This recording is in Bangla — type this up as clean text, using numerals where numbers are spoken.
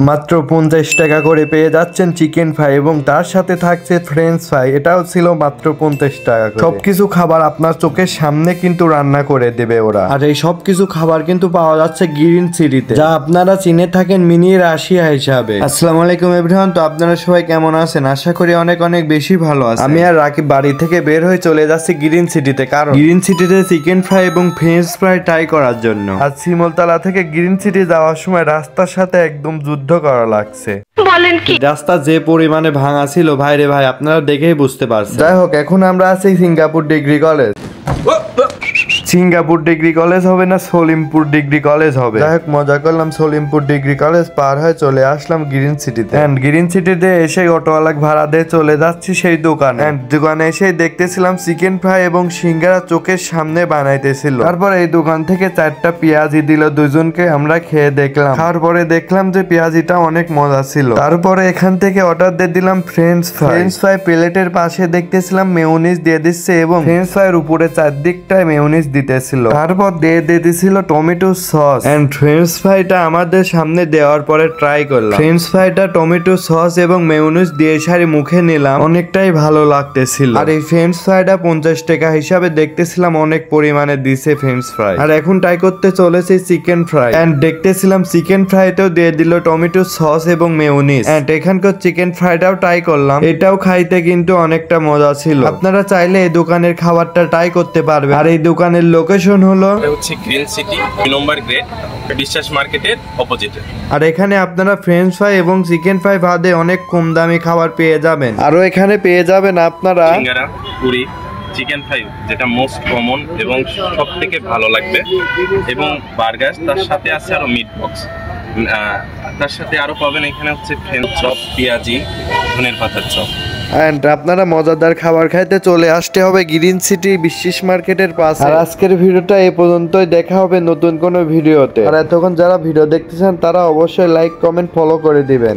মাত্র 50 টাকা করে পেয়ে যাচ্ছেন চিকেন ফ্রাই এবং তার সাথে থাকছে ফ্রেঞ্চ ফ্রাই, এটাও ছিল মাত্র 50 টাকা করে। সবকিছু খাবার আপনার চোখের সামনে কিন্তু রান্না করে দেবে ওরা। আর এই সবকিছু খাবার কিন্তু পাওয়া যাচ্ছে গ্রিন সিটিতে, যা আপনারা চিনে থাকেন মিনি রাশিয়া হিসাবে। আসসালামু আলাইকুম এভরিওয়ান, তো আপনারা সবাই কেমন আছেন? আশা করি অনেক অনেক বেশি ভালো আছেন। আমি আর রাকিব বাড়ি থেকে বের হয়ে চলে যাচ্ছি গ্রিন সিটিতে, কারণ গ্রিন সিটিতে চিকেন ফ্রাই এবং ফ্রেঞ্চ ফ্রাই ট্রাই করার জন্য। আর শিমুলতলা থেকে গ্রিন সিটি যাওয়ার সময় রাস্তার সাথে একদম যুদ্ধ করা লাগছে। বলেন কি, রাস্তা যে পরিমাণে ভাঙা ছিল ভাইরে ভাই, আপনারা দেখেই বুঝতে পারছেন। যাই হোক, এখন আমরা আছি Singapore degree college. Singapore degree college হবে না সলিমপুর ডিগ্রি কলেজ হবে। যাই হোক, মজা করলাম, সলিমপুর ডিগ্রি কলেজ পার হয়ে চলে আসলাম গ্রিন সিটিতে। এন্ড গ্রিন সিটিতে এসে অটোওয়ালা ভাড়া দিয়ে চলে যাচ্ছি সেই দোকানে। এন্ড দোকানে এসে দেখতেছিলাম চিকেন ফ্রাই এবং সিঙ্গারা চোখের সামনে বানাইতেছিল। তারপর এই দোকান থেকে 4টা পেঁয়াজি দিল দুজনকে, আমরা খেয়ে দেখলাম। খাওয়ার পরে দেখলাম যে পেঁয়াজিটা অনেক মজা ছিল। তারপরে এখান থেকে অর্ডার দিয়ে দিলাম ফ্রেঞ্চ ফ্রাই। ফ্রেঞ্চ ফ্রাই প্লেটের পাশে দেখতেছিলাম মেয়োনিজ দিয়ে দিচ্ছে এবং ফ্রেঞ্চ ফ্রাইয়ের উপরে চারদিকটায় মেয়োনিজ দিতেছিল। তারপর দিয়ে দিতেছিল টমেটো সস। এন্ড ফ্রেঞ্চ ফ্রাইটা আমাদের সামনে দেওয়ার পরে ট্রাই করলাম। ফ্রেঞ্চ ফ্রাইটা টমেটো সস এবং মেয়োনিজ দিয়ে সারি মুখে নিলাম, অনেকটাই ভালো লাগতেছিল। আর এই ফ্রেঞ্চ ফ্রাইটা 50 টাকা হিসাবে দেখতেছিলাম অনেক পরিমাণে দিছে ফ্রেঞ্চ ফ্রাই। আর এখন ট্রাই করতে চলেছে চিকেন ফ্রাই। এন্ড দেখতেছিলাম চিকেন ফ্রাইতেও দিয়ে দিল টমেটো সস এবং মেয়োনিজ। এন্ড এখানকার চিকেন ফ্রাইটাও ট্রাই করলাম, এটাও খাইতে কিন্তু অনেকটা মজা ছিল। আপনারা চাইলে এই দোকানের খাবারটা ট্রাই করতে পারবেন। আর এই দোকানের লোকেশন হলো হচ্ছে গ্রিন সিটি 2 নম্বর গ্রেড, বিশ্বাস মার্কেটের অপোজিটে। আর এখানে আপনারা ফ্রেঞ্চ ফ্রাই এবং চিকেন ফ্রাই বাদে অনেক কম দামি খাবার পেয়ে যাবেন। আরো এখানে পেয়ে যাবেন আপনারা সিঙ্গারা, পুরি, চিকেন ফ্রাই যেটা মোস্ট কমন এবং সব থেকে ভালো লাগবে, এবং বার্গার, তার সাথে আছে আরো মিট বক্স, তার সাথে আরো পাবেন এখানে হচ্ছে ফ্রেঞ্চ চপ, পেঁয়াজি, ধনের পাতার চপ। এন্ড আপনারা মজাদার খাবার খাইতে চলে আসতে হবে গ্রিন সিটি বিশ্বাস মার্কেটের পাশে। আর আজকের ভিডিওটা এই পর্যন্তই, দেখা হবে নতুন কোনো ভিডিওতে। আর এতক্ষণ যারা ভিডিও দেখতেছেন তারা অবশ্যই লাইক, কমেন্ট, ফলো করে দিবেন।